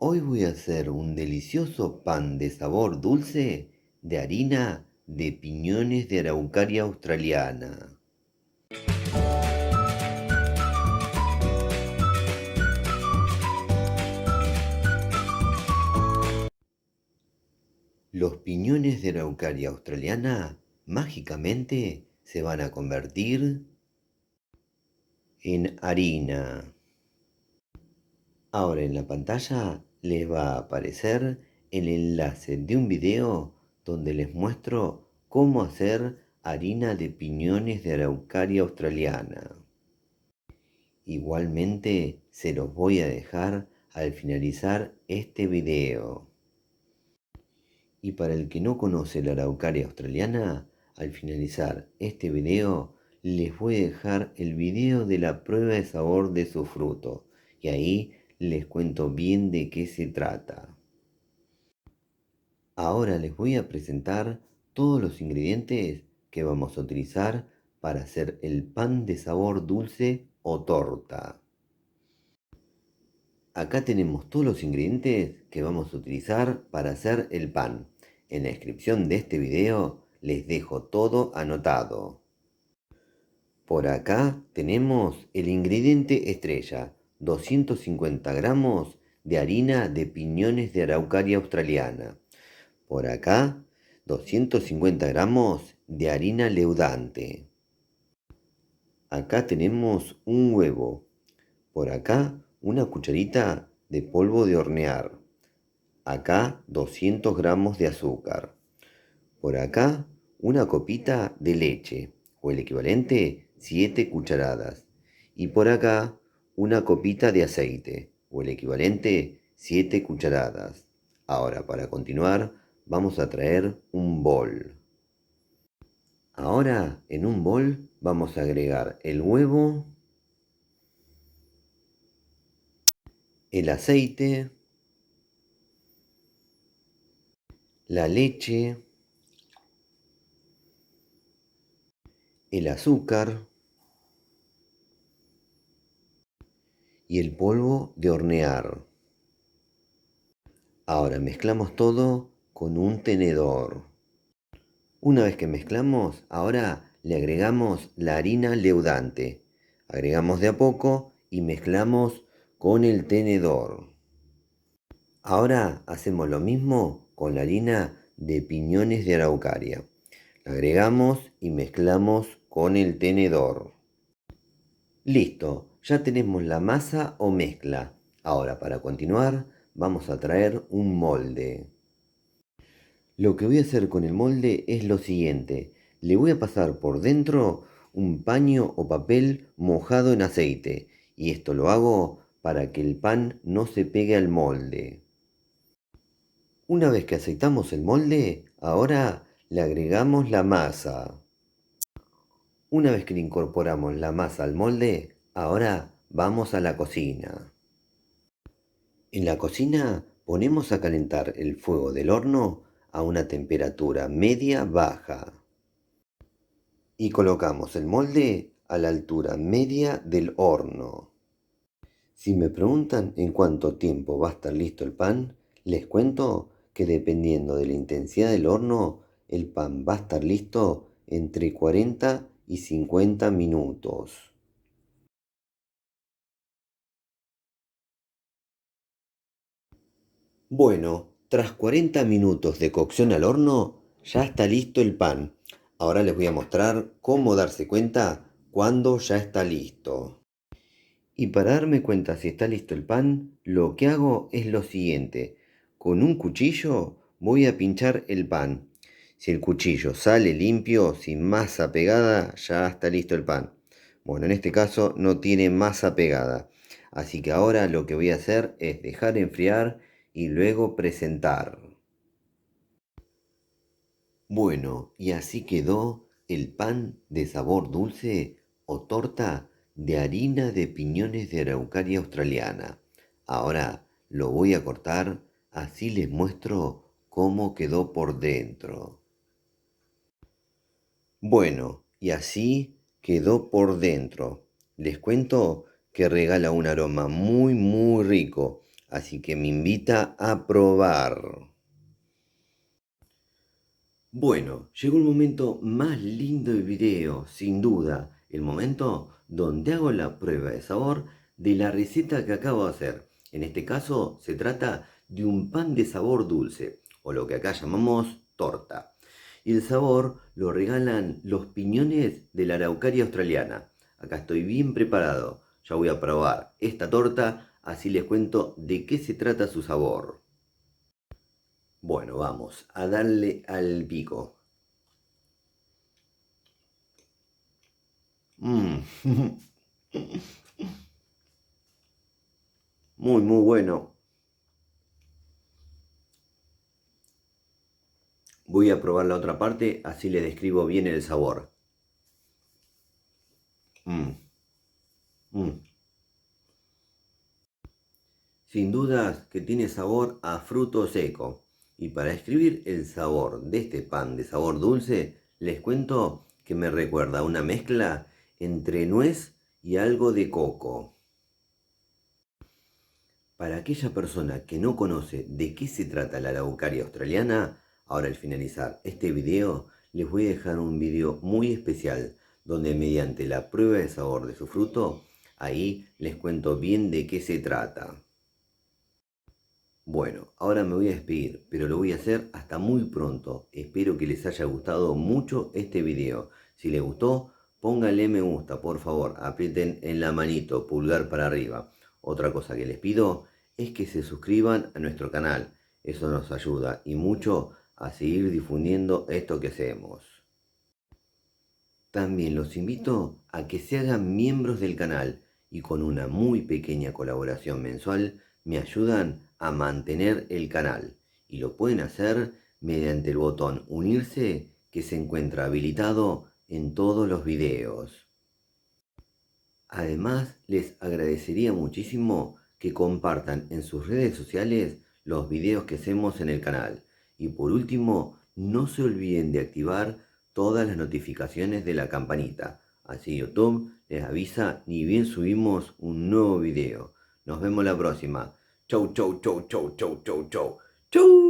Hoy voy a hacer un delicioso pan de sabor dulce de harina de piñones de araucaria australiana. Los piñones de araucaria australiana mágicamente se van a convertir en harina. Ahora en la pantalla les va a aparecer el enlace de un video donde les muestro cómo hacer harina de piñones de araucaria australiana. Igualmente se los voy a dejar al finalizar este video. Y para el que no conoce la araucaria australiana, al finalizar este video les voy a dejar el video de la prueba de sabor de su fruto. Y ahí les cuento bien de qué se trata. Ahora les voy a presentar todos los ingredientes que vamos a utilizar para hacer el pan de sabor dulce o torta. Acá tenemos todos los ingredientes que vamos a utilizar para hacer el pan. En la descripción de este video les dejo todo anotado. Por acá tenemos el ingrediente estrella, 250 gramos de harina de piñones de araucaria australiana. Por acá, 250 gramos de harina leudante. Acá tenemos un huevo. Por acá, una cucharita de polvo de hornear. Acá 200 gramos de azúcar. Por acá una copita de leche o el equivalente 7 cucharadas. Y por acá una copita de aceite o el equivalente 7 cucharadas. Ahora para continuar vamos a traer un bol. Ahora en un bol vamos a agregar el huevo, el aceite, la leche, el azúcar y el polvo de hornear. Ahora mezclamos todo con un tenedor. Una vez que mezclamos, ahora le agregamos la harina leudante. Agregamos de a poco y mezclamos con el tenedor. Ahora hacemos lo mismo con la harina de piñones de araucaria. La agregamos y mezclamos con el tenedor. Listo, ya tenemos la masa o mezcla. Ahora para continuar vamos a traer un molde. Lo que voy a hacer con el molde es lo siguiente. Le voy a pasar por dentro un paño o papel mojado en aceite. Y esto lo hago para que el pan no se pegue al molde. Una vez que aceitamos el molde, ahora le agregamos la masa. Una vez que le incorporamos la masa al molde, ahora vamos a la cocina. En la cocina ponemos a calentar el fuego del horno a una temperatura media-baja y colocamos el molde a la altura media del horno. Si me preguntan en cuánto tiempo va a estar listo el pan, les cuento que dependiendo de la intensidad del horno, el pan va a estar listo entre 40 y 50 minutos. Bueno, tras 40 minutos de cocción al horno, ya está listo el pan. Ahora les voy a mostrar cómo darse cuenta cuando ya está listo. Y para darme cuenta si está listo el pan, lo que hago es lo siguiente. Con un cuchillo voy a pinchar el pan. Si el cuchillo sale limpio, sin masa pegada, ya está listo el pan. Bueno, en este caso no tiene masa pegada. Así que ahora lo que voy a hacer es dejar enfriar y luego presentar. Bueno, y así quedó el pan de sabor dulce o torta de harina de piñones de araucaria australiana. Ahora lo voy a cortar, así les muestro cómo quedó por dentro. Bueno, y así quedó por dentro. Les cuento que regala un aroma muy rico. así que me invita a probar. Bueno, llegó el momento más lindo del video, sin duda, el momento donde hago la prueba de sabor de la receta que acabo de hacer. En este caso se trata de un pan de sabor dulce, o lo que acá llamamos torta. Y el sabor lo regalan los piñones de la araucaria australiana. Acá estoy bien preparado, ya voy a probar esta torta, así les cuento de qué se trata su sabor. Bueno, vamos a darle al pico. Mm. Muy, muy bueno. Voy a probar la otra parte, así le describo bien el sabor. Mm, mm. Sin dudas que tiene sabor a fruto seco. Y para describir el sabor de este pan de sabor dulce, les cuento que me recuerda a una mezcla entre nuez y algo de coco. Para aquella persona que no conoce de qué se trata la araucaria australiana, ahora al finalizar este video les voy a dejar un video muy especial donde mediante la prueba de sabor de su fruto, ahí les cuento bien de qué se trata. Bueno, ahora me voy a despedir, pero lo voy a hacer hasta muy pronto. Espero que les haya gustado mucho este video. Si les gustó, pónganle me gusta, por favor, aprieten en la manito, pulgar para arriba. Otra cosa que les pido es que se suscriban a nuestro canal. Eso nos ayuda y mucho a seguir difundiendo esto que hacemos. También los invito a que se hagan miembros del canal y con una muy pequeña colaboración mensual me ayudan a mantener el canal y lo pueden hacer mediante el botón unirse que se encuentra habilitado en todos los videos. Además, les agradecería muchísimo que compartan en sus redes sociales los videos que hacemos en el canal. Y por último, no se olviden de activar todas las notificaciones de la campanita. Así YouTube les avisa ni bien subimos un nuevo video. Nos vemos la próxima. Chau, chau, chau, chau, chau, chau, chau. Chau.